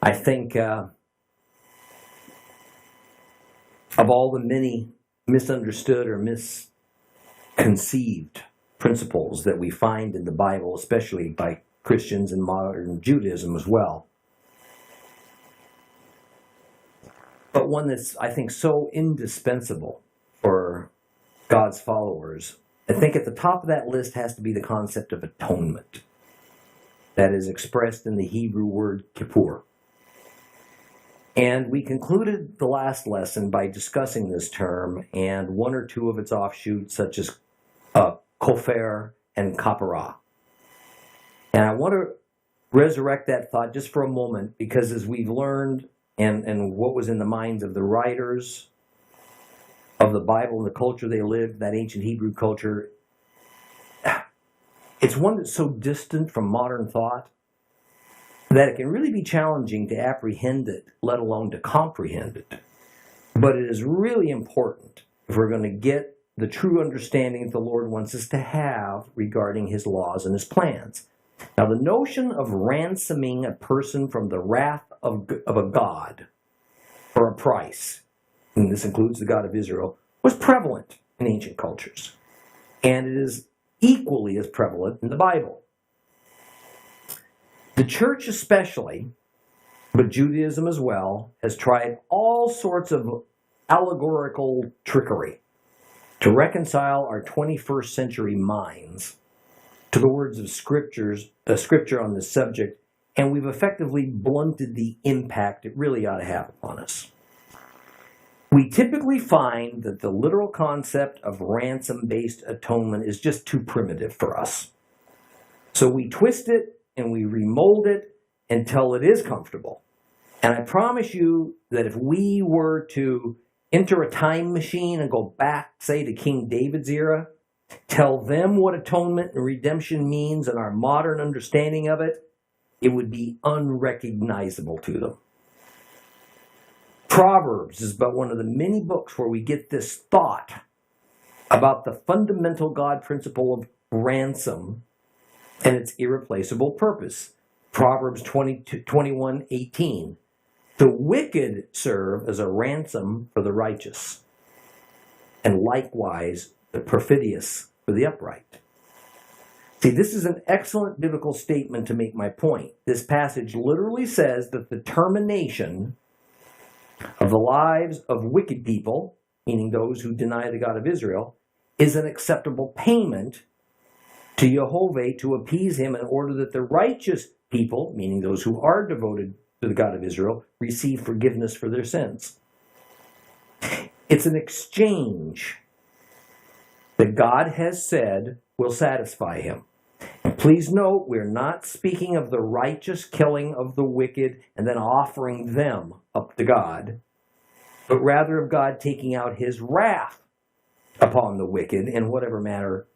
I think of all the many misunderstood or misconceived principles that we find in the Bible, especially by Christians and modern Judaism as well. But one that's, I think, so indispensable for God's followers, I think at the top of that list has to be the concept of atonement that is expressed in the Hebrew word kippur. And we concluded the last lesson by discussing this term and one or two of its offshoots, such as kofer and kapara. And I want to resurrect that thought just for a moment, because as we've learned and what was in the minds of the writers of the Bible and the culture they lived, that ancient Hebrew culture, it's one that's so distant from modern thought that it can really be challenging to apprehend it, let alone to comprehend it. But it is really important if we're going to get the true understanding that the Lord wants us to have regarding His laws and His plans. Now, the notion of ransoming a person from the wrath of a god for a price, and this includes the God of Israel, was prevalent in ancient cultures. And it is equally as prevalent in the Bible. The church especially, but Judaism as well, has tried all sorts of allegorical trickery to reconcile our 21st century minds to the words of Scripture on this subject, and we've effectively blunted the impact it really ought to have upon us. We typically find that the literal concept of ransom-based atonement is just too primitive for us. So we twist it and we remold it until it is comfortable. And I promise you that if we were to enter a time machine and go back, say, to King David's era, tell them what atonement and redemption means and our modern understanding of it, it would be unrecognizable to them. Proverbs is but one of the many books where we get this thought about the fundamental God principle of ransom and its irreplaceable purpose. Proverbs 21:18. The wicked serve as a ransom for the righteous, and likewise the perfidious for the upright. See, this is an excellent biblical statement to make my point. This passage literally says that the termination of the lives of wicked people, meaning those who deny the God of Israel, is an acceptable payment to Jehovah to appease Him in order that the righteous people, meaning those who are devoted to the God of Israel, receive forgiveness for their sins. It's an exchange that God has said will satisfy Him. And please note, we're not speaking of the righteous killing of the wicked and then offering them up to God, but rather of God taking out His wrath upon the wicked in whatever manner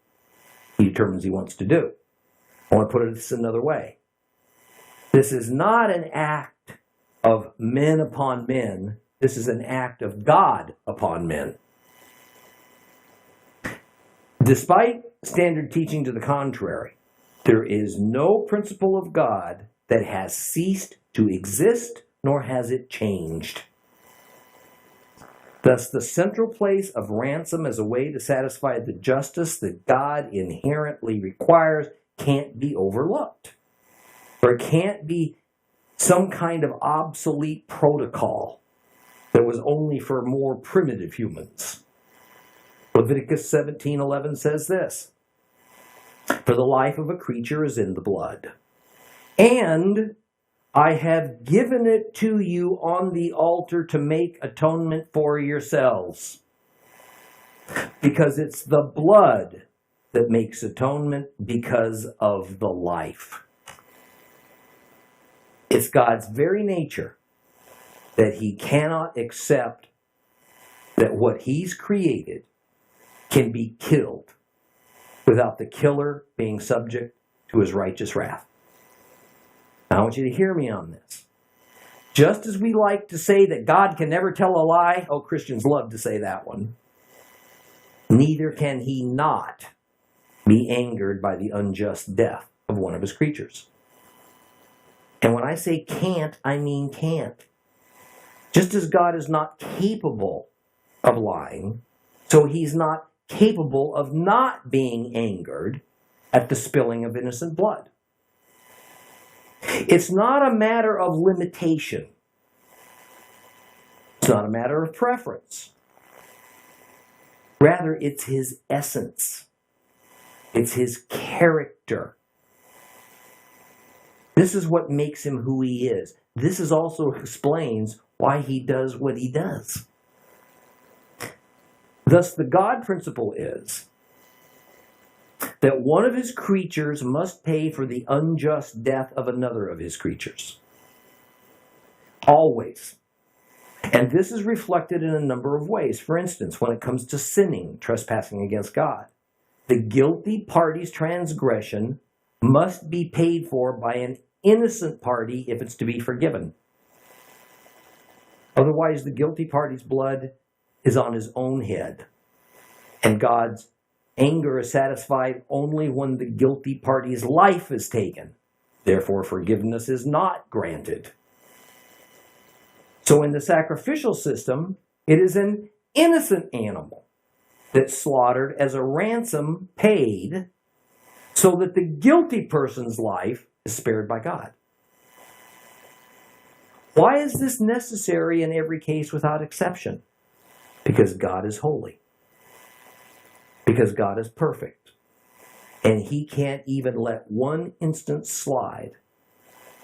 He determines He wants to do. I want to put it another way. This is not an act of men upon men. This is an act of God upon men. Despite standard teaching to the contrary, there is no principle of God that has ceased to exist, nor has it changed. Thus, the central place of ransom as a way to satisfy the justice that God inherently requires can't be overlooked. There can't be some kind of obsolete protocol that was only for more primitive humans. Leviticus 17:11 says this, "For the life of a creature is in the blood, and I have given it to you on the altar to make atonement for yourselves." Because it's the blood that makes atonement because of the life. It's God's very nature that He cannot accept that what He's created can be killed without the killer being subject to His righteous wrath. Now, I want you to hear me on this. Just as we like to say that God can never tell a lie, oh, Christians love to say that one, neither can He not be angered by the unjust death of one of His creatures. And when I say can't, I mean can't. Just as God is not capable of lying, so he's not capable of not being angered at the spilling of innocent blood. It's not a matter of limitation. It's not a matter of preference. Rather, it's his essence. It's his character. This is what makes him who he is. This is also explains why he does what he does. Thus, the God principle is that one of his creatures must pay for the unjust death of another of his creatures. Always. And this is reflected in a number of ways. For instance, when it comes to sinning, trespassing against God, the guilty party's transgression must be paid for by an innocent party if it's to be forgiven. Otherwise, the guilty party's blood is on his own head, and God's anger is satisfied only when the guilty party's life is taken. Therefore, forgiveness is not granted. So in the sacrificial system, it is an innocent animal that's slaughtered as a ransom paid so that the guilty person's life is spared by God. Why is this necessary in every case without exception? Because God is holy. Because God is perfect. And he can't even let one instance slide.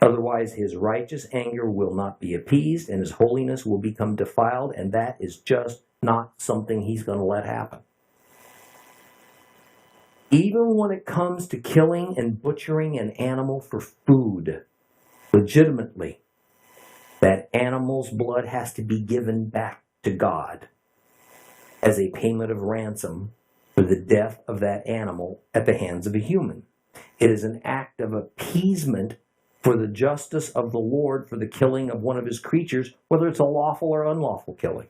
Otherwise, his righteous anger will not be appeased and his holiness will become defiled, and that is just not something he's going to let happen. Even when it comes to killing and butchering an animal for food, legitimately, that animal's blood has to be given back to God as a payment of ransom for the death of that animal at the hands of a human. It is an act of appeasement for the justice of the Lord for the killing of one of his creatures, whether it's a lawful or unlawful killing.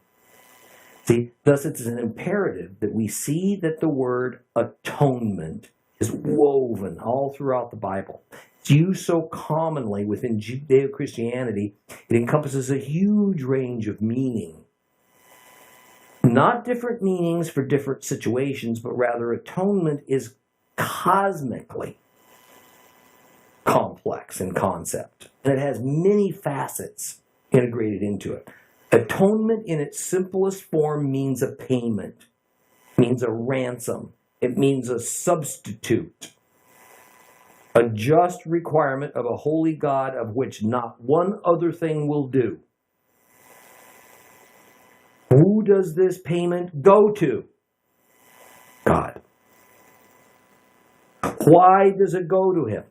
See, thus it's an imperative that we see that the word atonement is woven all throughout the Bible. It's used so commonly within Judeo-Christianity, it encompasses a huge range of meaning. Not different meanings for different situations, but rather atonement is cosmically complex in concept, and it has many facets integrated into it. Atonement in its simplest form means a payment, means a ransom, it means a substitute, a just requirement of a holy God of which not one other thing will do. Who does this payment go to? God. Why does it go to him?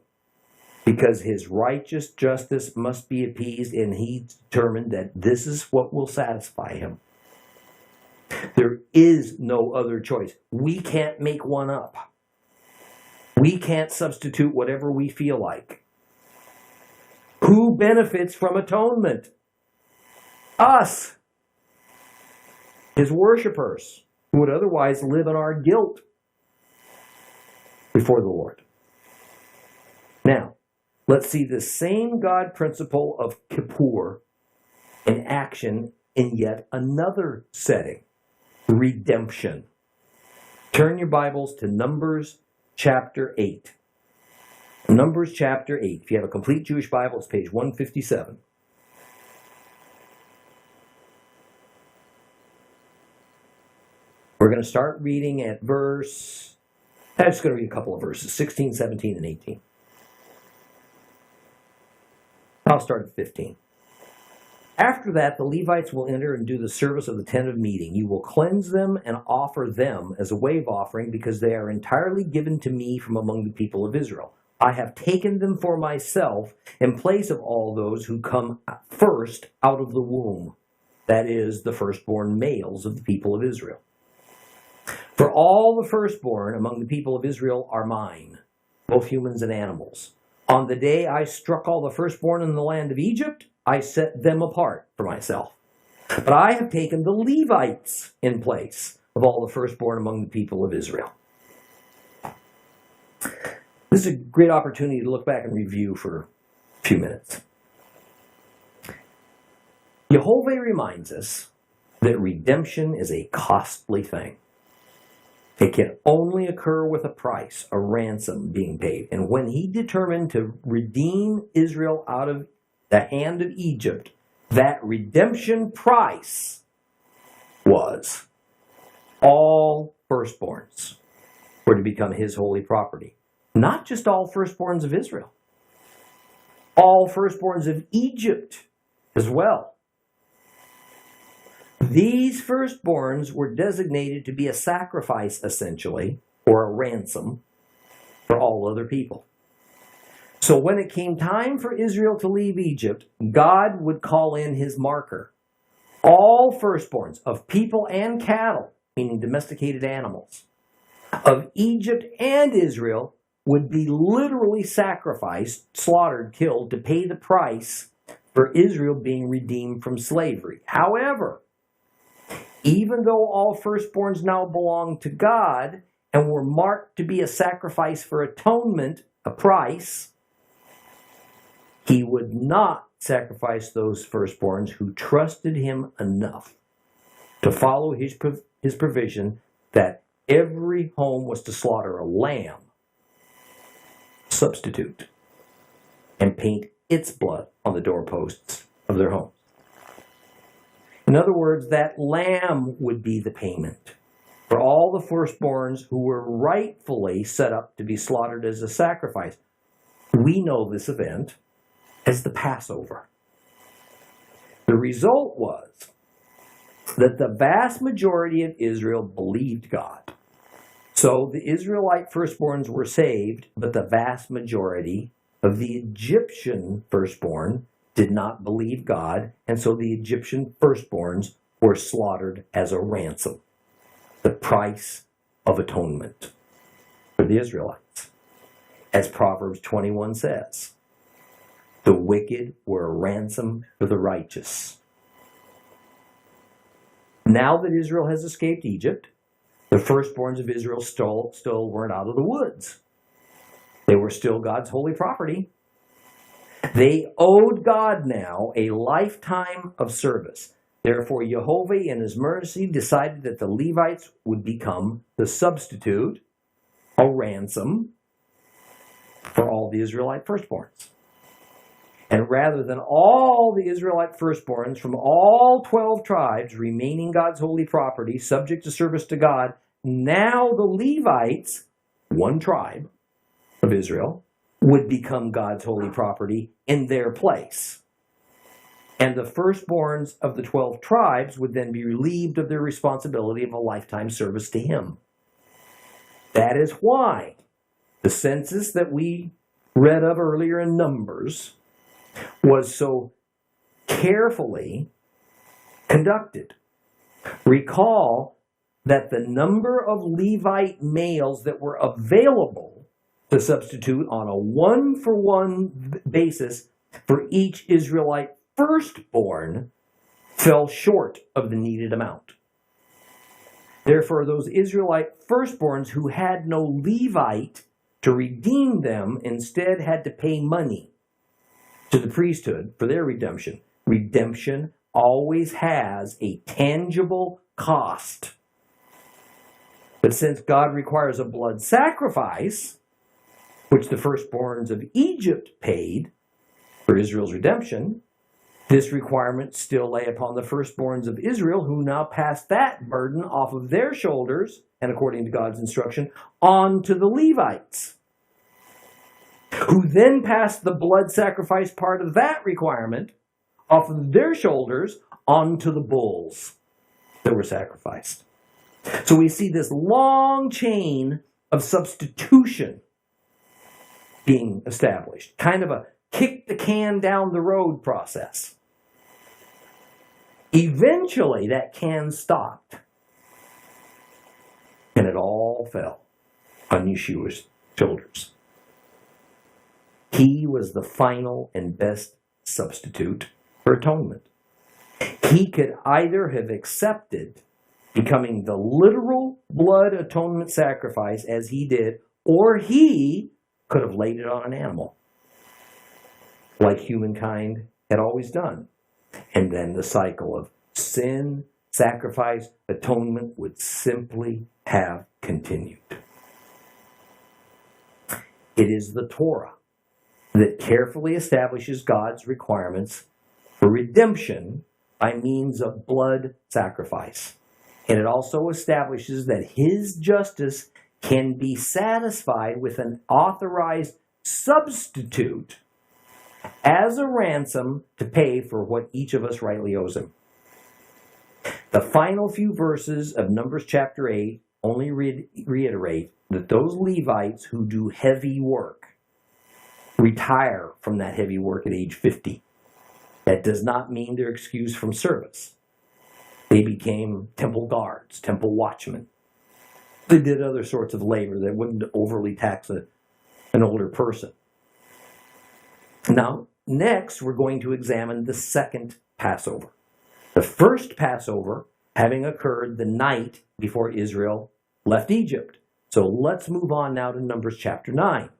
Because his righteous justice must be appeased, and he determined that this is what will satisfy him. There is no other choice. We can't make one up. We can't substitute whatever we feel like. Who benefits from atonement? Us. His worshipers, who would otherwise live in our guilt before the Lord. Now, let's see the same God principle of Kippur in action in yet another setting, redemption. Turn your Bibles to Numbers chapter 8. Numbers chapter 8. If you have a complete Jewish Bible, it's page 157. We're going to start reading at verse, I'm just going to read a couple of verses, 16, 17, and 18. I'll start at 15. After that, the Levites will enter and do the service of the tent of meeting. You will cleanse them and offer them as a wave offering, because they are entirely given to me from among the people of Israel. I have taken them for myself in place of all those who come first out of the womb, that is, the firstborn males of the people of Israel. For all the firstborn among the people of Israel are mine, both humans and animals. On the day I struck all the firstborn in the land of Egypt, I set them apart for myself. But I have taken the Levites in place of all the firstborn among the people of Israel. This is a great opportunity to look back and review for a few minutes. Jehovah reminds us that redemption is a costly thing. It can only occur with a price, a ransom being paid. And when he determined to redeem Israel out of the hand of Egypt, that redemption price was all firstborns were to become his holy property. Not just all firstborns of Israel. All firstborns of Egypt as well. These firstborns were designated to be a sacrifice, essentially, or a ransom for all other people. So when it came time for Israel to leave Egypt, God would call in his marker. All firstborns of people and cattle, meaning domesticated animals, of Egypt and Israel would be literally sacrificed, slaughtered, killed to pay the price for Israel being redeemed from slavery. However, even though all firstborns now belong to God and were marked to be a sacrifice for atonement, a price, he would not sacrifice those firstborns who trusted him enough to follow his provision that every home was to slaughter a lamb, substitute, and paint its blood on the doorposts of their homes. In other words, that lamb would be the payment for all the firstborns who were rightfully set up to be slaughtered as a sacrifice. We know this event as the Passover. The result was that the vast majority of Israel believed God. So the Israelite firstborns were saved, but the vast majority of the Egyptian firstborn did not believe God, and so the Egyptian firstborns were slaughtered as a ransom, the price of atonement for the Israelites. As Proverbs 21 says, the wicked were a ransom for the righteous. Now that Israel has escaped Egypt, the firstborns of Israel still weren't out of the woods. They were still God's holy property. They owed God now a lifetime of service. Therefore, Jehovah in his mercy decided that the Levites would become the substitute, a ransom, for all the Israelite firstborns. And rather than all the Israelite firstborns from all 12 tribes remaining God's holy property, subject to service to God, now the Levites, one tribe of Israel, would become God's holy property in their place. And the firstborns of the 12 tribes would then be relieved of their responsibility of a lifetime service to him. That is why the census that we read of earlier in Numbers was so carefully conducted. Recall that the number of Levite males that were available to substitute on a one-for-one basis for each Israelite firstborn fell short of the needed amount. Therefore, those Israelite firstborns who had no Levite to redeem them instead had to pay money to the priesthood for their redemption. Redemption always has a tangible cost. But since God requires a blood sacrifice, which the firstborns of Egypt paid for Israel's redemption, this requirement still lay upon the firstborns of Israel, who now passed that burden off of their shoulders, and according to God's instruction, on to the Levites, who then passed the blood sacrifice part of that requirement off of their shoulders onto the bulls that were sacrificed. So we see this long chain of substitution being established, kind of a kick the can down the road process. Eventually, that can stopped, and it all fell on Yeshua's shoulders. He was the final and best substitute for atonement. He could either have accepted becoming the literal blood atonement sacrifice as he did, or he could have laid it on an animal, like humankind had always done. And then the cycle of sin, sacrifice, atonement would simply have continued. It is the Torah that carefully establishes God's requirements for redemption by means of blood sacrifice. And it also establishes that His justice can be satisfied with an authorized substitute as a ransom to pay for what each of us rightly owes Him. The final few verses of Numbers chapter 8 only reiterate that those Levites who do heavy work retire from that heavy work at age 50. That does not mean they're excused from service. They became temple guards, temple watchmen. They did other sorts of labor that wouldn't overly tax an older person. Now, next we're going to examine the second Passover. The first Passover having occurred the night before Israel left Egypt. So let's move on now to Numbers chapter 9.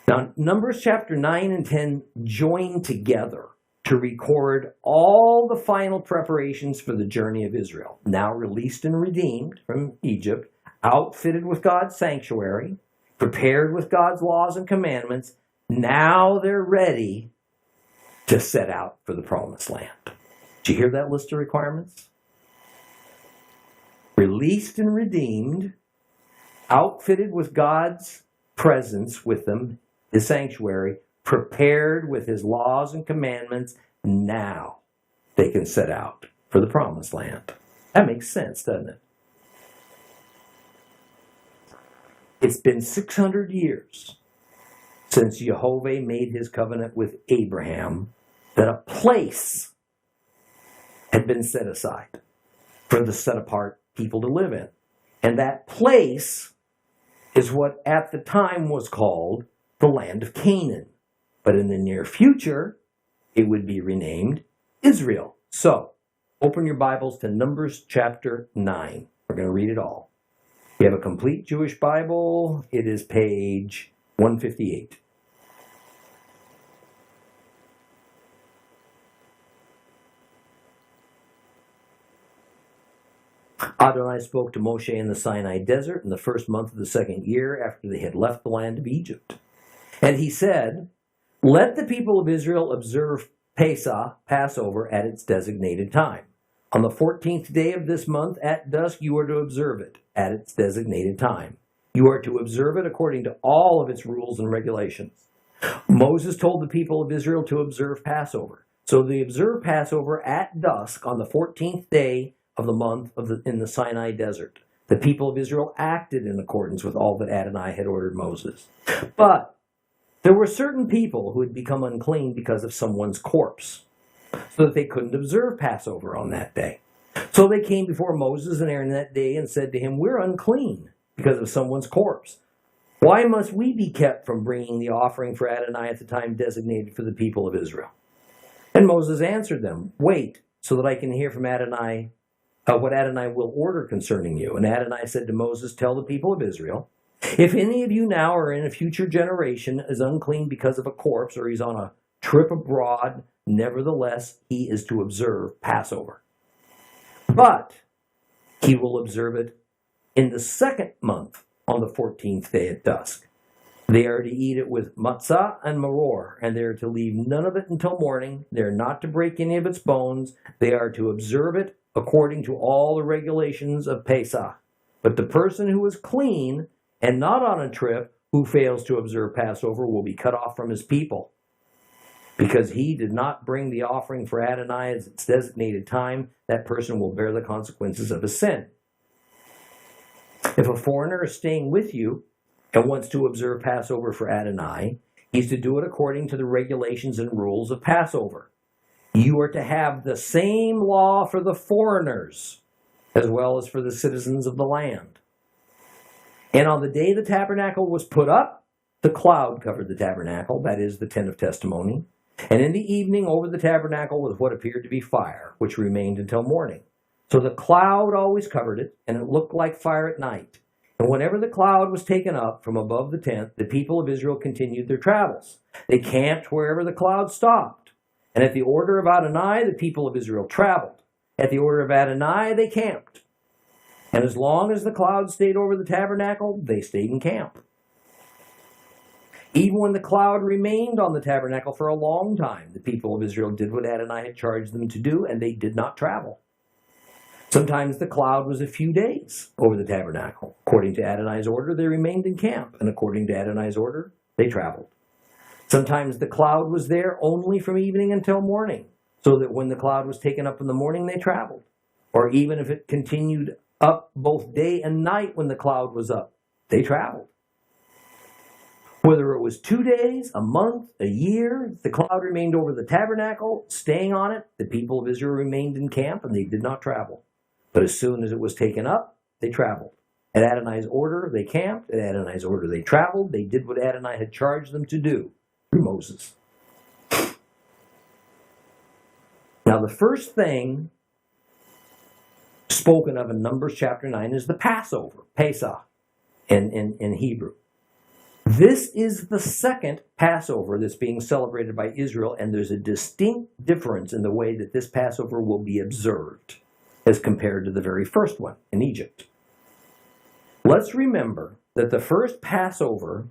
Now, Numbers chapter 9 and 10 join together to record all the final preparations for the journey of Israel, now released and redeemed from Egypt, outfitted with God's sanctuary, prepared with God's laws and commandments. Now they're ready to set out for the promised land. Did you hear that list of requirements? Released and redeemed, outfitted with God's presence with them, His sanctuary, prepared with His laws and commandments. Now they can set out for the promised land. That makes sense, doesn't it? It's been 600 years since Jehovah made His covenant with Abraham that a place had been set aside for the set-apart people to live in. And that place is what at the time was called the land of Canaan. But in the near future, it would be renamed Israel. So, open your Bibles to Numbers chapter 9. We're going to read it all. If you have a complete Jewish Bible, it is page 158. Adonai spoke to Moshe in the Sinai desert in the first month of the second year after they had left the land of Egypt. And he said, "Let the people of Israel observe Pesach, Passover, at its designated time. On the 14th day of this month at dusk you are to observe it at its designated time. You are to observe it according to all of its rules and regulations." Moses told the people of Israel to observe Passover. So they observed Passover at dusk on the 14th day of the month in the Sinai desert. The people of Israel acted in accordance with all that Adonai had ordered Moses. But there were certain people who had become unclean because of someone's corpse, so that they couldn't observe Passover on that day. So they came before Moses and Aaron that day and said to him, "We're unclean because of someone's corpse. Why must we be kept from bringing the offering for Adonai at the time designated for the people of Israel?" And Moses answered them, "Wait, so that I can hear from Adonai what Adonai will order concerning you." And Adonai said to Moses, "Tell the people of Israel, if any of you now or in a future generation is unclean because of a corpse, or he's on a trip abroad, nevertheless he is to observe Passover. But he will observe it in the second month on the 14th day at dusk. They are to eat it with matzah and maror, and they are to leave none of it until morning. They are not to break any of its bones. They are to observe it according to all the regulations of Pesach. But the person who is clean and not on a trip, who fails to observe Passover, will be cut off from his people. Because he did not bring the offering for Adonai at its designated time, that person will bear the consequences of his sin. If a foreigner is staying with you and wants to observe Passover for Adonai, he's to do it according to the regulations and rules of Passover. You are to have the same law for the foreigners as well as for the citizens of the land. And on the day the tabernacle was put up, the cloud covered the tabernacle, that is, the tent of testimony. And in the evening over the tabernacle was what appeared to be fire, which remained until morning. So the cloud always covered it, and it looked like fire at night. And whenever the cloud was taken up from above the tent, the people of Israel continued their travels. They camped wherever the cloud stopped. And at the order of Adonai, the people of Israel traveled. At the order of Adonai, they camped. And as long as the cloud stayed over the tabernacle, they stayed in camp. Even when the cloud remained on the tabernacle for a long time, the people of Israel did what Adonai had charged them to do, and they did not travel. Sometimes the cloud was a few days over the tabernacle. According to Adonai's order, they remained in camp, and according to Adonai's order, they traveled. Sometimes the cloud was there only from evening until morning, so that when the cloud was taken up in the morning, they traveled. Or even if it continued up both day and night when the cloud was up, they traveled. Whether it was 2 days, a month, a year, the cloud remained over the tabernacle, staying on it, the people of Israel remained in camp, and they did not travel. But as soon as it was taken up, they traveled. At Adonai's order, they camped. At Adonai's order, they traveled. They did what Adonai had charged them to do through Moses. Now, the first thing spoken of in Numbers chapter 9 is the Passover, Pesach, in Hebrew. This is the second Passover that's being celebrated by Israel, and there's a distinct difference in the way that this Passover will be observed as compared to the very first one in Egypt. Let's remember that the first Passover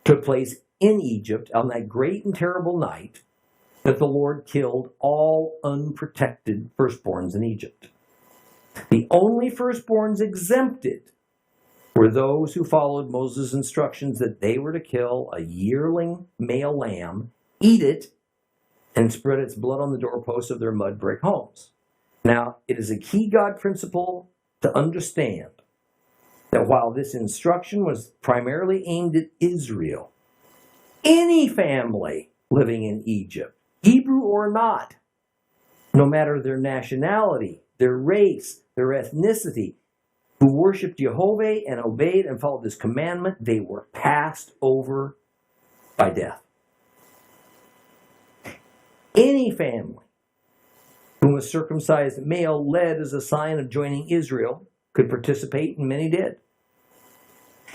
took place in Egypt on that great and terrible night that the Lord killed all unprotected firstborns in Egypt. The only firstborns exempted were those who followed Moses' instructions that they were to kill a yearling male lamb, eat it, and spread its blood on the doorposts of their mud brick homes. Now, it is a key God principle to understand that while this instruction was primarily aimed at Israel, any family living in Egypt, Hebrew or not, no matter their nationality, their race, their ethnicity, who worshiped Jehovah and obeyed and followed this commandment, they were passed over by death. Any family whom a circumcised male led as a sign of joining Israel could participate, and many did.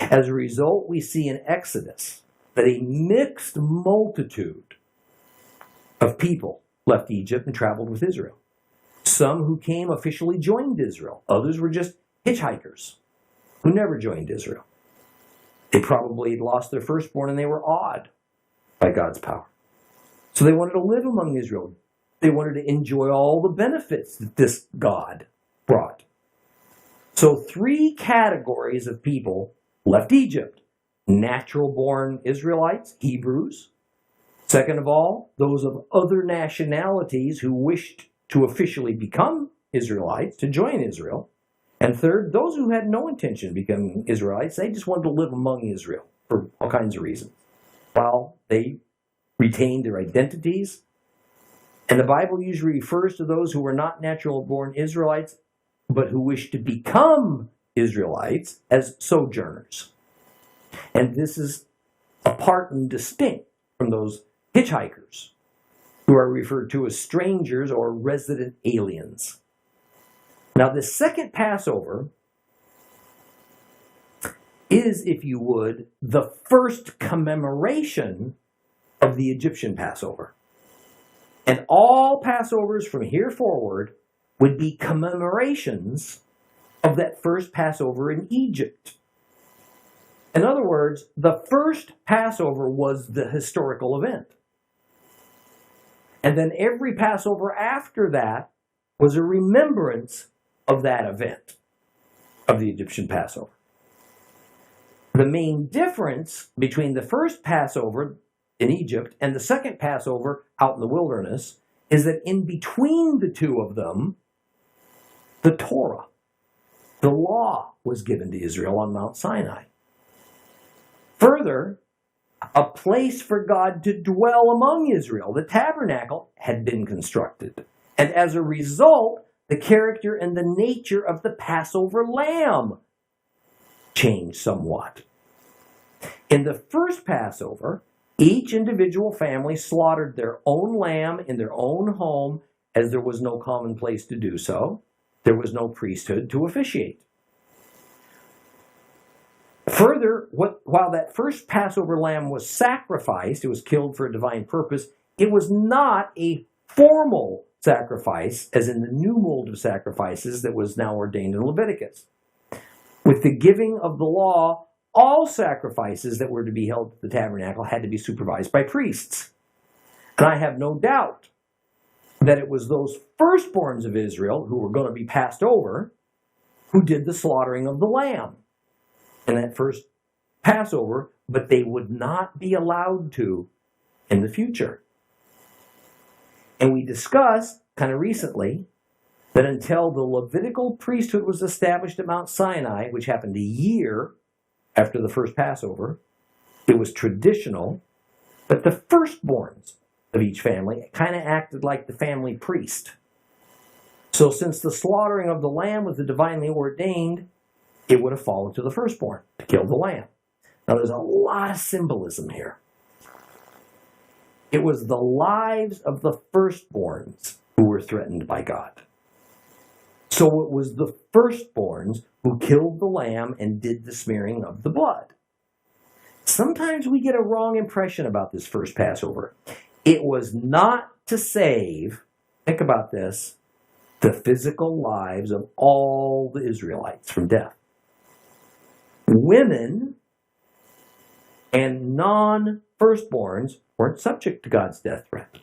As a result, we see in Exodus that a mixed multitude of people left Egypt and traveled with Israel. Some who came officially joined Israel. Others were just hitchhikers who never joined Israel. They probably had lost their firstborn and they were awed by God's power. So they wanted to live among Israel. They wanted to enjoy all the benefits that this God brought. So 3 categories of people left Egypt. Natural-born Israelites, Hebrews. Second of all, those of other nationalities who wished to officially become Israelites, to join Israel. And third, those who had no intention of becoming Israelites, they just wanted to live among Israel for all kinds of reasons. While they retained their identities. And the Bible usually refers to those who were not natural-born Israelites, but who wished to become Israelites as sojourners. And this is apart and distinct from those hitchhikers who are referred to as strangers or resident aliens. Now, the second Passover is, if you would, the first commemoration of the Egyptian Passover. And all Passovers from here forward would be commemorations of that first Passover in Egypt. In other words, the first Passover was the historical event. And then every Passover after that was a remembrance of that event, of the Egyptian Passover. The main difference between the first Passover in Egypt and the second Passover out in the wilderness is that in between the two of them, the Torah, the law, was given to Israel on Mount Sinai. Further, a place for God to dwell among Israel, the tabernacle, had been constructed. And as a result, the character and the nature of the Passover lamb changed somewhat. In the first Passover, each individual family slaughtered their own lamb in their own home, as there was no common place to do so. There was no priesthood to officiate. Further, while that first Passover lamb was sacrificed, it was killed for a divine purpose, it was not a formal sacrifice, as in the new mold of sacrifices that was now ordained in Leviticus. With the giving of the law, all sacrifices that were to be held at the tabernacle had to be supervised by priests. And I have no doubt that it was those firstborns of Israel who were going to be passed over who did the slaughtering of the lamb in that first Passover, but they would not be allowed to in the future. And we discussed kind of recently that until the Levitical priesthood was established at Mount Sinai, which happened a year after the first Passover, it was traditional that the firstborns of each family kind of acted like the family priest. So since the slaughtering of the lamb was divinely ordained, it would have fallen to the firstborn to kill the lamb. Now there's a lot of symbolism here. It was the lives of the firstborns who were threatened by God. So it was the firstborns who killed the lamb and did the smearing of the blood. Sometimes we get a wrong impression about this first Passover. It was not to save, think about this, the physical lives of all the Israelites from death. Women and non-firstborns weren't subject to God's death threat.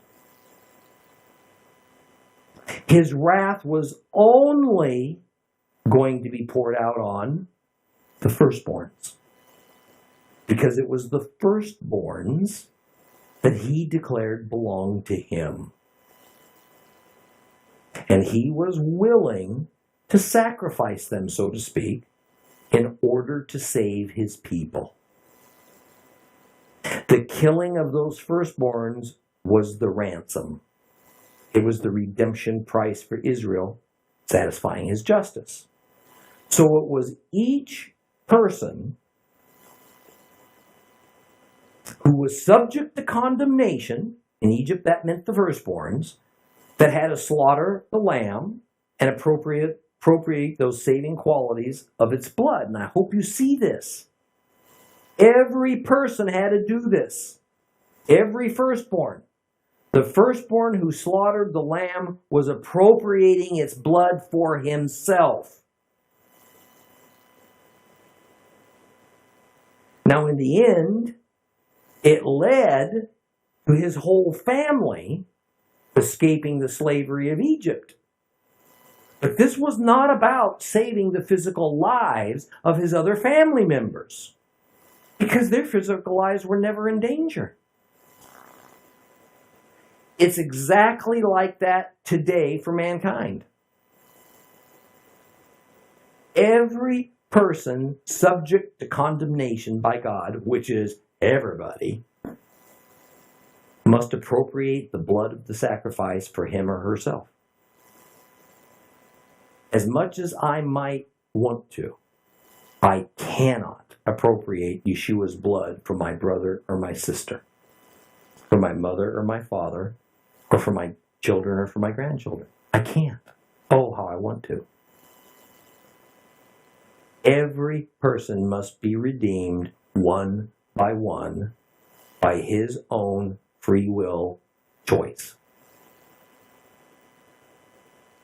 His wrath was only going to be poured out on the firstborns, because it was the firstborns that he declared belonged to him. And he was willing to sacrifice them, so to speak, in order to save his people. The killing of those firstborns was the ransom. It was the redemption price for Israel, satisfying his justice. So it was each person who was subject to condemnation. In Egypt, that meant the firstborns, that had to slaughter the lamb and appropriate those saving qualities of its blood. And I hope you see this. Every person had to do this. Every firstborn. The firstborn who slaughtered the lamb was appropriating its blood for himself. Now, in the end, it led to his whole family escaping the slavery of Egypt. But this was not about saving the physical lives of his other family members, because their physical lives were never in danger. It's exactly like that today for mankind. Every person subject to condemnation by God, which is everybody, must appropriate the blood of the sacrifice for him or herself. As much as I might want to, I cannot appropriate Yeshua's blood for my brother or my sister, for my mother or my father, or for my children or for my grandchildren. I can't. Oh, how I want to. Every person must be redeemed one by his own free will choice.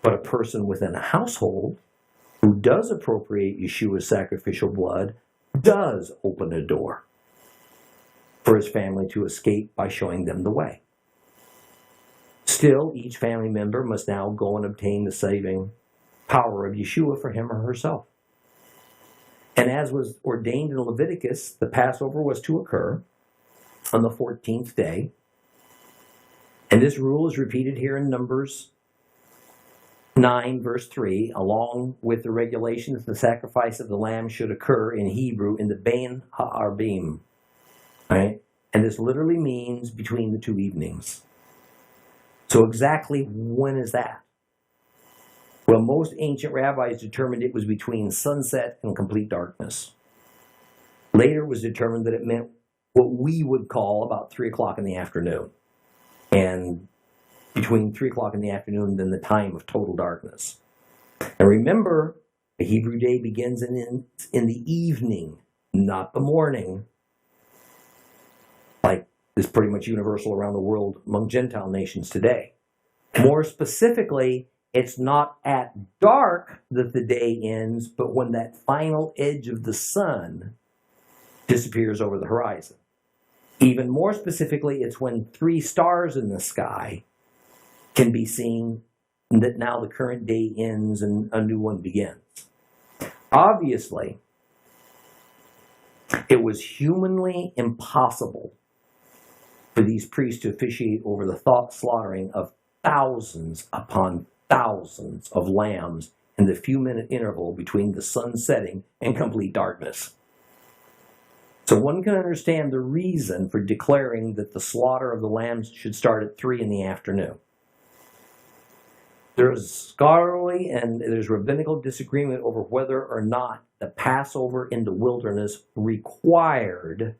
But a person within a household who does appropriate Yeshua's sacrificial blood does open a door for his family to escape by showing them the way. Still, each family member must now go and obtain the saving power of Yeshua for him or herself. And as was ordained in Leviticus, the Passover was to occur on the 14th day. And this rule is repeated here in Numbers 9, verse 3, along with the regulation that the sacrifice of the lamb should occur in Hebrew in the Bein Ha'arbim. Right? And this literally means between the two evenings. So exactly when is that? Well, most ancient rabbis determined it was between sunset and complete darkness. Later it was determined that it meant what we would call about 3 o'clock in the afternoon. And between 3 o'clock in the afternoon and then the time of total darkness. And remember, the Hebrew day begins in the evening, not the morning. Like is pretty much universal around the world among Gentile nations today. More specifically, it's not at dark that the day ends, but when that final edge of the sun disappears over the horizon. Even more specifically, it's when 3 stars in the sky can be seen that now the current day ends and a new one begins. Obviously, it was humanly impossible for these priests to officiate over the slaughtering of thousands upon thousands of lambs in the few-minute interval between the sun setting and complete darkness. So one can understand the reason for declaring that the slaughter of the lambs should start at 3 in the afternoon. There's scholarly and there's rabbinical disagreement over whether or not the Passover in the wilderness required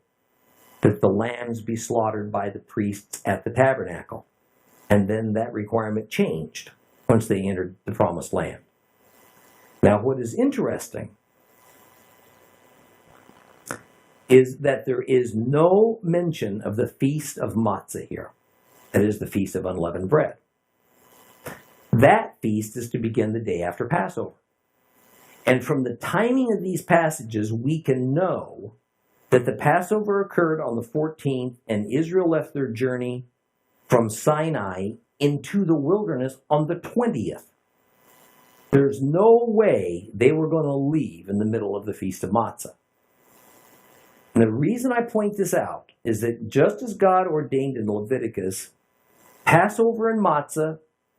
that the lambs be slaughtered by the priests at the tabernacle. And then that requirement changed once they entered the promised land. Now, what is interesting is that there is no mention of the Feast of Matzah here. That is the Feast of Unleavened Bread. That feast is to begin the day after Passover. And from the timing of these passages, we can know that the Passover occurred on the 14th and Israel left their journey from Sinai into the wilderness on the 20th. There's no way they were going to leave in the middle of the Feast of Matzah. And the reason I point this out is that just as God ordained in Leviticus, Passover and Matzah,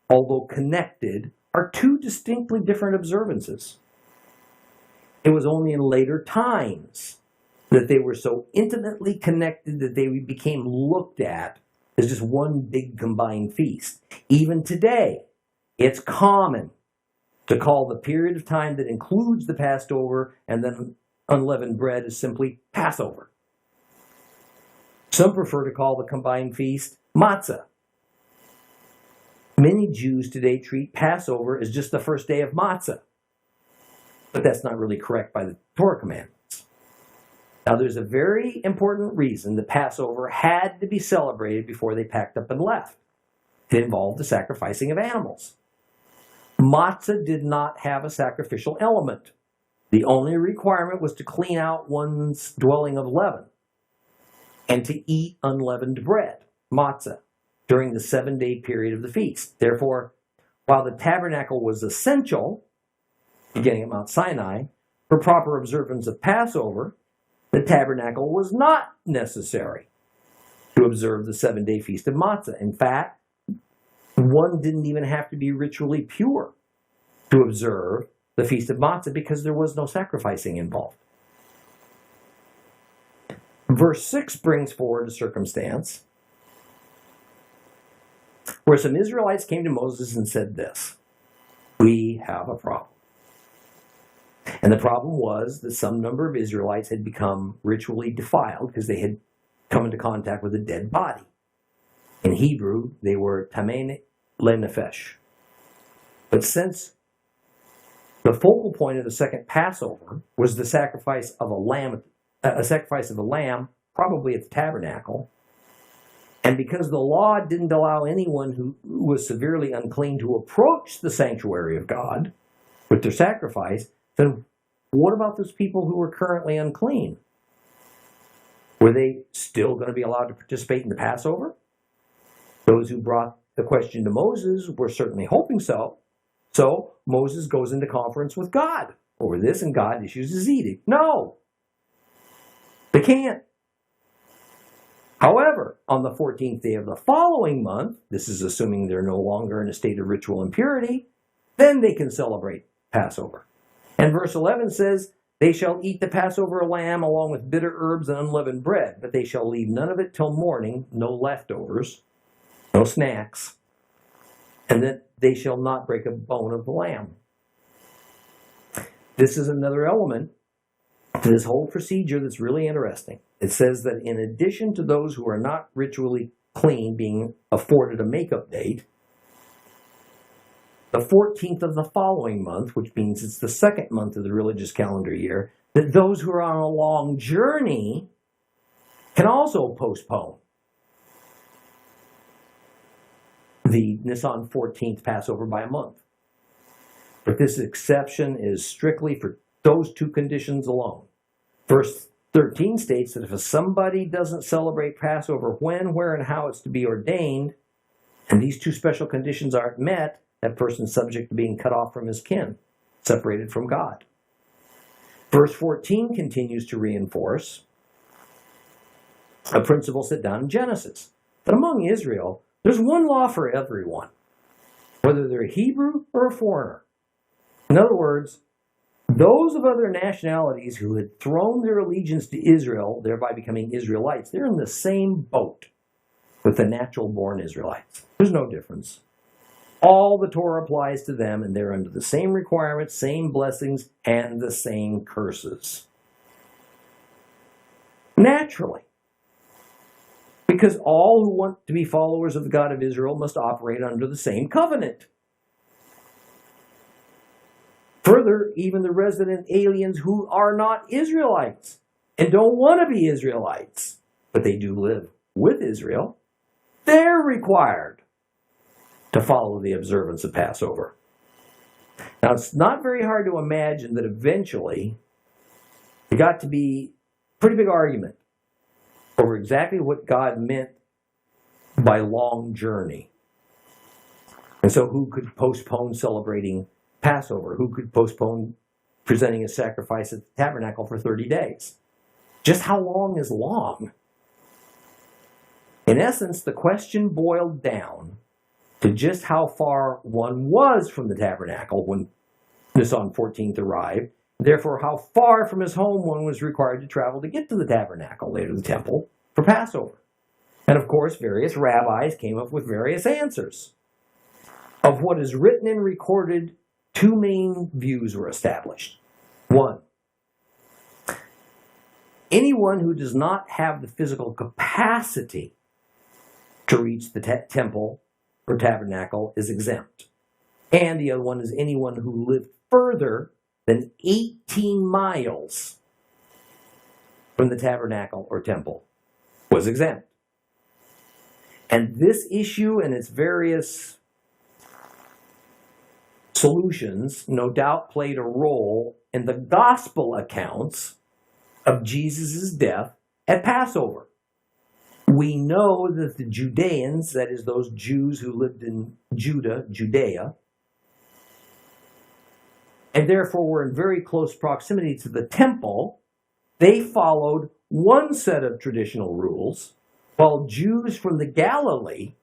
although connected, are 2 distinctly different observances. It was only in later times that they were so intimately connected that they became looked at as just one big combined feast. Even today, it's common to call the period of time that includes the Passover and then unleavened bread as simply Passover. Some prefer to call the combined feast matzah. Many Jews today treat Passover as just the first day of matzah. But that's not really correct by the Torah commandments. Now, there's a very important reason the Passover had to be celebrated before they packed up and left. It involved the sacrificing of animals. Matzah did not have a sacrificial element. The only requirement was to clean out one's dwelling of leaven and to eat unleavened bread, matzah, during the 7-day period of the feast. Therefore, while the tabernacle was essential, beginning at Mount Sinai, for proper observance of Passover, the tabernacle was not necessary to observe the 7-day feast of matzah. In fact, one didn't even have to be ritually pure to observe the feast of matzah because there was no sacrificing involved. Verse 6 brings forward a circumstance where some Israelites came to Moses and said this: "We have a problem." And the problem was that some number of Israelites had become ritually defiled because they had come into contact with a dead body. In Hebrew, they were tamei lenefesh. But since the focal point of the second Passover was the sacrifice of a lamb, probably at the tabernacle, and because the law didn't allow anyone who was severely unclean to approach the sanctuary of God with their sacrifice, then what about those people who were currently unclean? Were they still going to be allowed to participate in the Passover? Those who brought the question to Moses were certainly hoping so. So Moses goes into conference with God over this, and God issues his edict. No, they can't. However, on the 14th day of the following month, this is assuming they're no longer in a state of ritual impurity, then they can celebrate Passover. And verse 11 says, "They shall eat the Passover lamb along with bitter herbs and unleavened bread, but they shall leave none of it till morning, no leftovers, no snacks, and that they shall not break a bone of the lamb." This is another element to this whole procedure that's really interesting. It says that in addition to those who are not ritually clean being afforded a makeup date, the 14th of the following month, which means it's the second month of the religious calendar year, that those who are on a long journey can also postpone. the Nisan 14th Passover by a month. But this exception is strictly for those two conditions alone. Verse 13 states that if somebody doesn't celebrate Passover when, where, and how it's to be ordained, and these two special conditions aren't met, that person's subject to being cut off from his kin, separated from God. Verse 14 continues to reinforce a principle set down in Genesis, that among Israel, there's one law for everyone, whether they're Hebrew or a foreigner. In other words, those of other nationalities who had thrown their allegiance to Israel, thereby becoming Israelites, they're in the same boat with the natural-born Israelites. There's no difference. All the Torah applies to them, and they're under the same requirements, same blessings, and the same curses. Naturally. Because all who want to be followers of the God of Israel must operate under the same covenant. Further, even the resident aliens who are not Israelites and don't want to be Israelites, but they do live with Israel, they're required to follow the observance of Passover. Now, it's not very hard to imagine that eventually it got to be a pretty big argument over exactly what God meant by long journey. And so who could postpone celebrating Passover? Who could postpone presenting a sacrifice at the tabernacle for 30 days? Just how long is long? In essence, the question boiled down to just how far one was from the tabernacle when Nisan 14th arrived, therefore how far from his home one was required to travel to get to the tabernacle, later the temple, for Passover. And of course, various rabbis came up with various answers. Of what is written and recorded, two main views were established. One, anyone who does not have the physical capacity to reach the temple or tabernacle is exempt. And the other one is anyone who lived further than 18 miles from the tabernacle or temple was exempt. And this issue and its various solutions no doubt played a role in the gospel accounts of Jesus' death at Passover. We know that the Judeans, that is those Jews who lived in Judea, and therefore were in very close proximity to the temple, they followed one set of traditional rules, while Jews from the Galilee,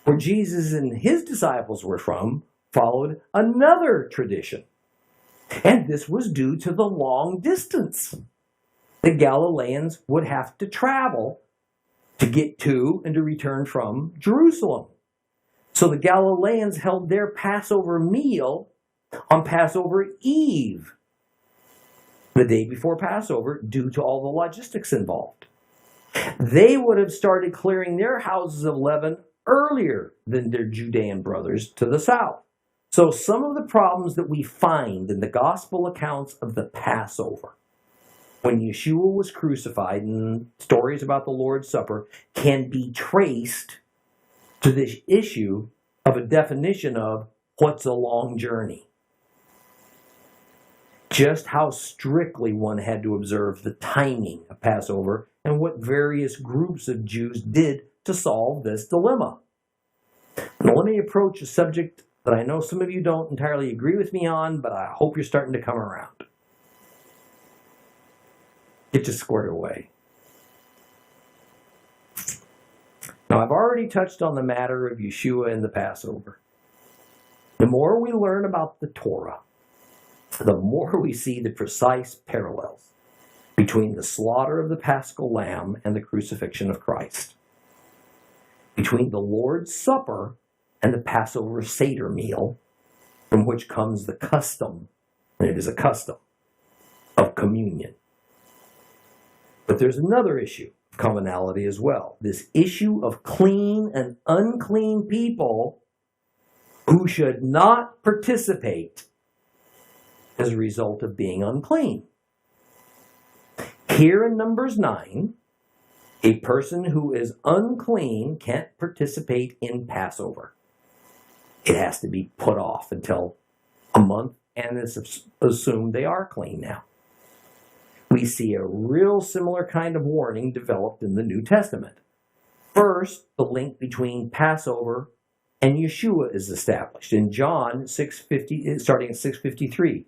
where Jesus and his disciples were from, followed another tradition. And this was due to the long distance the Galileans would have to travel to get to and to return from Jerusalem. So the Galileans held their Passover meal on Passover Eve, the day before Passover, due to all the logistics involved. They would have started clearing their houses of leaven earlier than their Judean brothers to the south. So some of the problems that we find in the gospel accounts of the Passover, when Yeshua was crucified and stories about the Lord's Supper, can be traced to this issue of a definition of what's a long journey. Just how strictly one had to observe the timing of Passover and what various groups of Jews did to solve this dilemma. Now let me approach a subject that I know some of you don't entirely agree with me on, but I hope you're starting to come around. Get you squared away. Now, I've already touched on the matter of Yeshua and the Passover. The more we learn about the Torah, the more we see the precise parallels between the slaughter of the Paschal Lamb and the crucifixion of Christ, between the Lord's Supper and the Passover Seder meal, from which comes the custom, and it is a custom, of communion. But there's another issue of commonality as well. This issue of clean and unclean people who should not participate as a result of being unclean. Here in Numbers 9, A person who is unclean can't participate in Passover. It has to be put off until a month, and it's assumed they are clean now. We see a real similar kind of warning developed in the New Testament. First, the link between Passover and Yeshua is established. In John 6:50, starting at 6:53,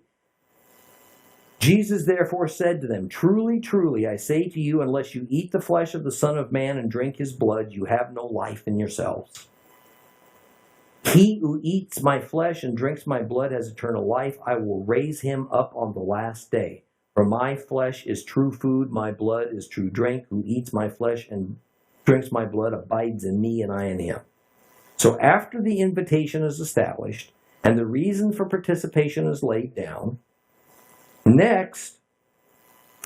Jesus therefore said to them, "Truly, truly, I say to you, unless you eat the flesh of the Son of Man and drink his blood, you have no life in yourselves. He who eats my flesh and drinks my blood has eternal life. I will raise him up on the last day. For my flesh is true food, my blood is true drink. Who eats my flesh and drinks my blood abides in me, and I in him." So after the invitation is established and the reason for participation is laid down, next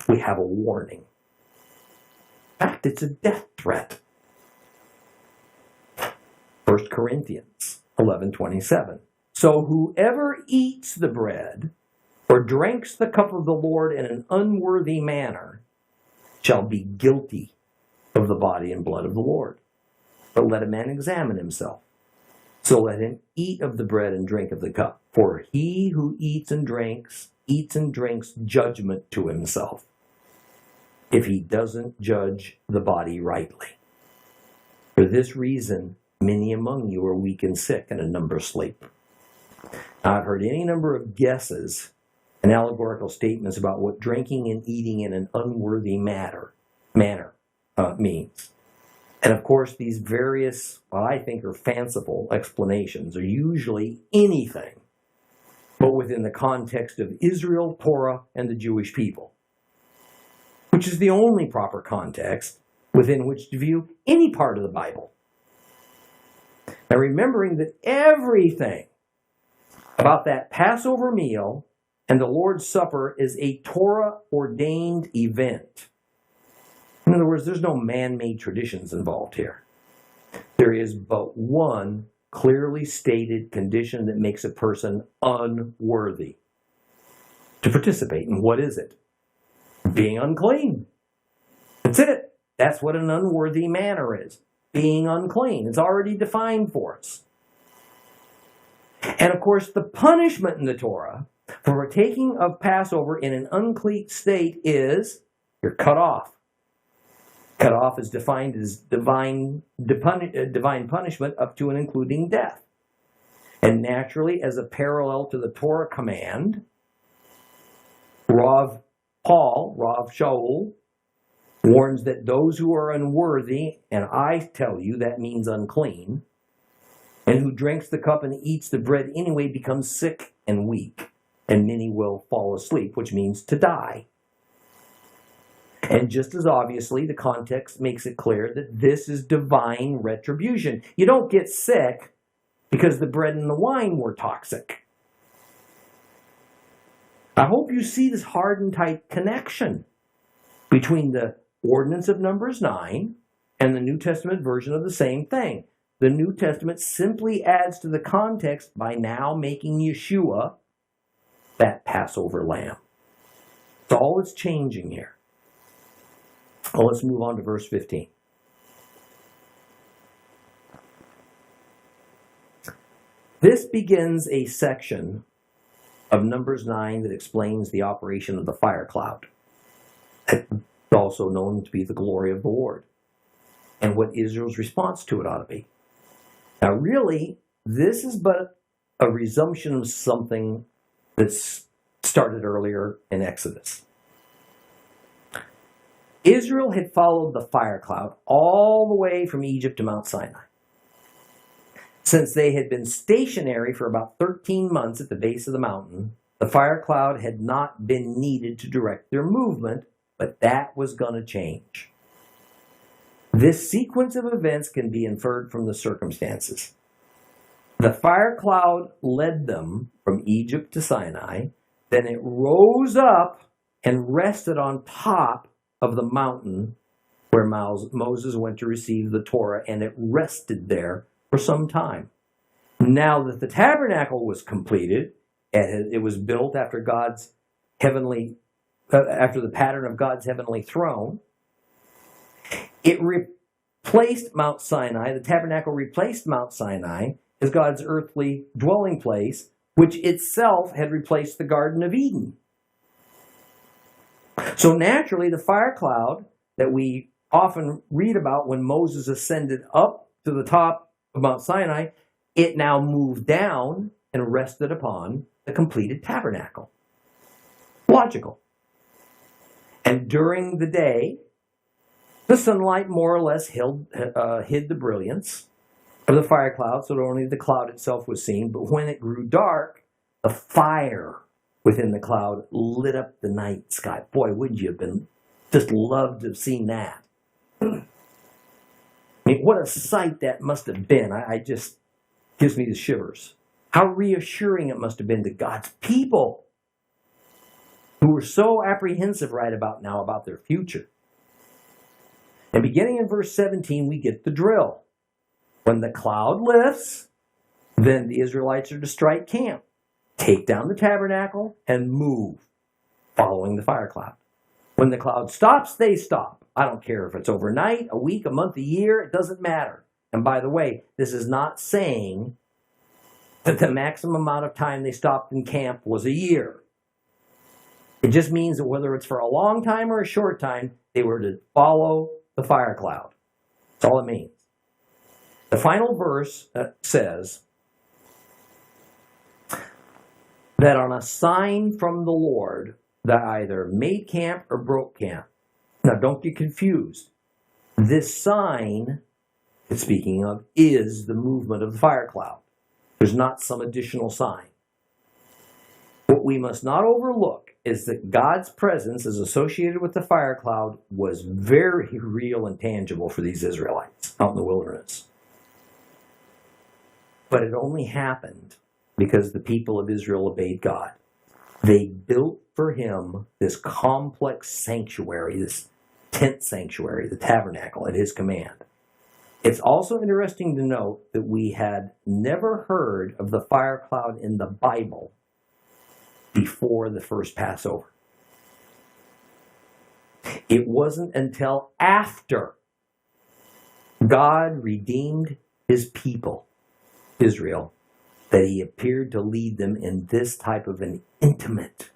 we have a warning. In fact, it's a death threat. 1 Corinthians 11:27. So whoever eats the bread or drinks the cup of the Lord in an unworthy manner shall be guilty of the body and blood of the Lord. But let a man examine himself. So let him eat of the bread and drink of the cup. For he who eats and drinks judgment to himself, if he doesn't judge the body rightly. For this reason, many among you are weak and sick, and a number sleep. Now, I've heard any number of guesses and allegorical statements about what drinking and eating in an unworthy manner means. And of course, these various, what I think are fanciful explanations are usually anything but within the context of Israel, Torah, and the Jewish people, which is the only proper context within which to view any part of the Bible. Now, remembering that everything about that Passover meal and the Lord's Supper is a Torah-ordained event. In other words, there's no man-made traditions involved here. There is but one clearly stated condition that makes a person unworthy to participate. And what is it? Being unclean. That's it. That's what an unworthy manner is. Being unclean. It's already defined for us. And of course, the punishment in the Torah for partaking of Passover in an unclean state is you're cut off. Cut off is defined as divine punishment up to and including death. And naturally, as a parallel to the Torah command, Rav Shaul, warns that those who are unworthy, and I tell you that means unclean, and who drinks the cup and eats the bread anyway becomes sick and weak, and many will fall asleep, which means to die. And just as obviously, the context makes it clear that this is divine retribution. You don't get sick because the bread and the wine were toxic. I hope you see this hard and tight connection between the ordinance of Numbers 9 and the New Testament version of the same thing. The New Testament simply adds to the context by now making Yeshua that Passover lamb. That's all that's changing here. Well, let's move on to verse 15. This begins a section of Numbers 9 that explains the operation of the fire cloud, also known to be the glory of the Lord, and what Israel's response to it ought to be. Now, really, this is but a resumption of something that's started earlier in Exodus. Israel had followed the fire cloud all the way from Egypt to Mount Sinai. Since they had been stationary for about 13 months at the base of the mountain, the fire cloud had not been needed to direct their movement, but that was going to change. This sequence of events can be inferred from the circumstances. The fire cloud led them from Egypt to Sinai, then it rose up and rested on top of the mountain where Moses went to receive the Torah, and it rested there for some time. Now that the tabernacle was completed, and it was built after after the pattern of God's heavenly throne, It replaced Mount Sinai. The tabernacle replaced Mount Sinai as God's earthly dwelling place, which itself had replaced the Garden of Eden. So naturally, the fire cloud that we often read about when Moses ascended up to the top of Mount Sinai, it now moved down and rested upon the completed tabernacle. Logical. And during the day, the sunlight more or less hid the brilliance of the fire cloud, so that only the cloud itself was seen. But when it grew dark, the fire within the cloud lit up the night sky. Boy, wouldn't you have been just loved to have seen that? I mean, what a sight that must have been. I just gives me the shivers. How reassuring it must have been to God's people who were so apprehensive right about now about their future. And beginning in verse 17, we get the drill. When the cloud lifts, then the Israelites are to strike camp, take down the tabernacle, and move, following the fire cloud. When the cloud stops, they stop. I don't care if it's overnight, a week, a month, a year, it doesn't matter. And by the way, this is not saying that the maximum amount of time they stopped in camp was a year. It just means that whether it's for a long time or a short time, they were to follow the fire cloud. That's all it means. The final verse says that on a sign from the Lord that either made camp or broke camp. Now, don't get confused. This sign it's speaking of is the movement of the fire cloud. There's not some additional sign. What we must not overlook is that God's presence as associated with the fire cloud was very real and tangible for these Israelites out in the wilderness. But it only happened because the people of Israel obeyed God. They built for him this complex sanctuary, this tent sanctuary, the tabernacle at his command. It's also interesting to note that we had never heard of the fire cloud in the Bible before the first Passover. It wasn't until after God redeemed his people, Israel, that he appeared to lead them in this type of an intimate,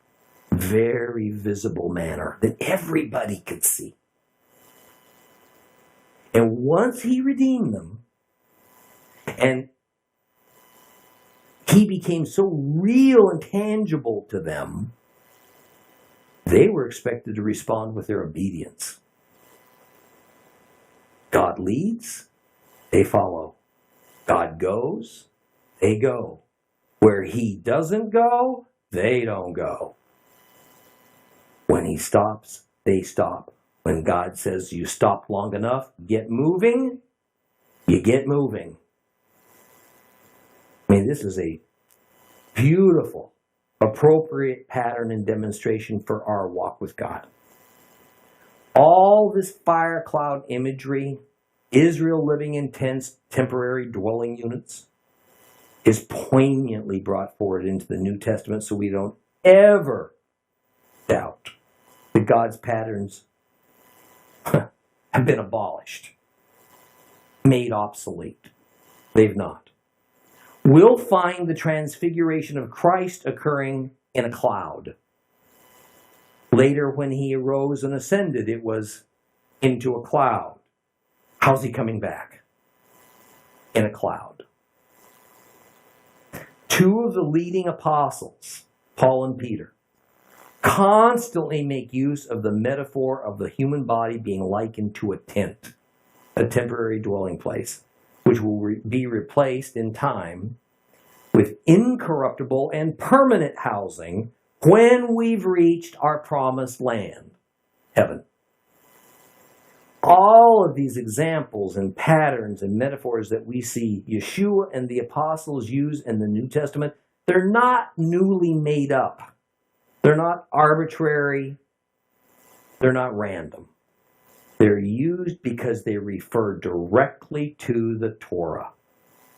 very visible manner that everybody could see. And once he redeemed them, and he became so real and tangible to them, they were expected to respond with their obedience. God leads, they follow. God goes, they go. Where he doesn't go, they don't go. When he stops, they stop. When God says you stop long enough, get moving, you get moving. I mean, this is a beautiful, appropriate pattern and demonstration for our walk with God. All this fire cloud imagery, Israel living in tents, temporary dwelling units, is poignantly brought forward into the New Testament so we don't ever doubt that God's patterns have been abolished, made obsolete. They've not. We'll find the transfiguration of Christ occurring in a cloud. Later, when he arose and ascended, it was into a cloud. How's he coming back? In a cloud. Two of the leading apostles, Paul and Peter, constantly make use of the metaphor of the human body being likened to a tent, a temporary dwelling place, which will be replaced in time with incorruptible and permanent housing when we've reached our promised land, heaven. All of these examples and patterns and metaphors that we see Yeshua and the apostles use in the New Testament, they're not newly made up. They're not arbitrary. They're not random. They're used because they refer directly to the Torah,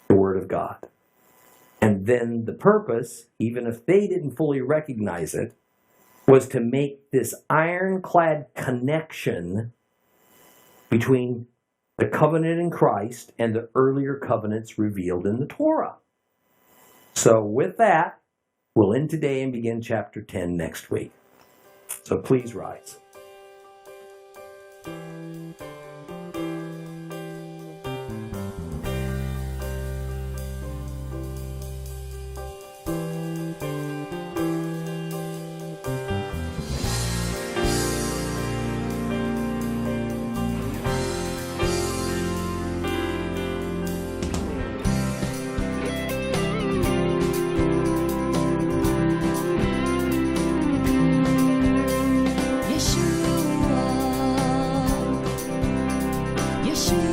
the Word of God. And then the purpose, even if they didn't fully recognize it, was to make this ironclad connection between the covenant in Christ and the earlier covenants revealed in the Torah. So with that, we'll end today and begin chapter 10 next week. So please rise. Yeshua.